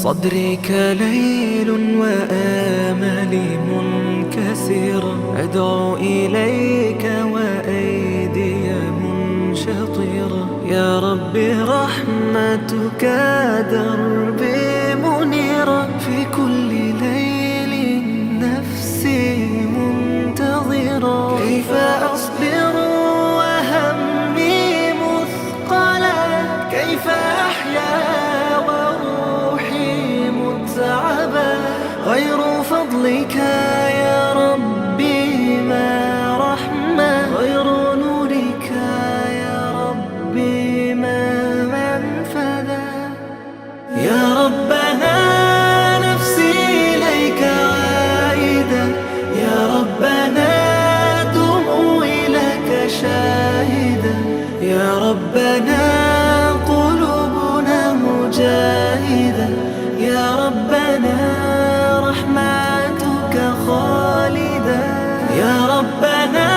صدري كليل وآملي منكسرة، أدعو إليك وأيدي منشطرة. يا رب رحمتك دربي منيرة، في كل ليل نفسي منتظرة. كيف أصبر وهمي مثقلا، كيف أحيا وروحي متعبة، غير فضلك يا ربي ما رحمة، غير نورك يا ربي ما منفذة. يا ربنا نفسي إليك عائدة، يا ربنا دموعي لك شاهدة، يا ربنا قلوبنا مجاهدة، يا ربنا رحمتك خالدة. يا ربنا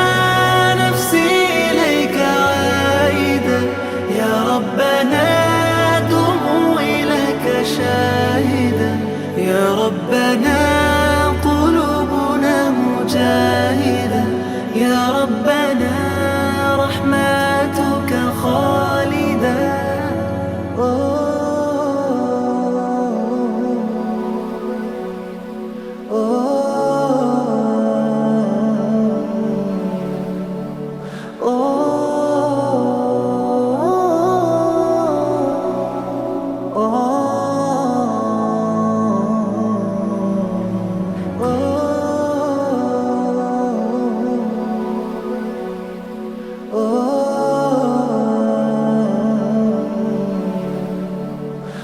نفسي إليك عائدة، يا ربنا دموعي لك شاهدة، يا ربنا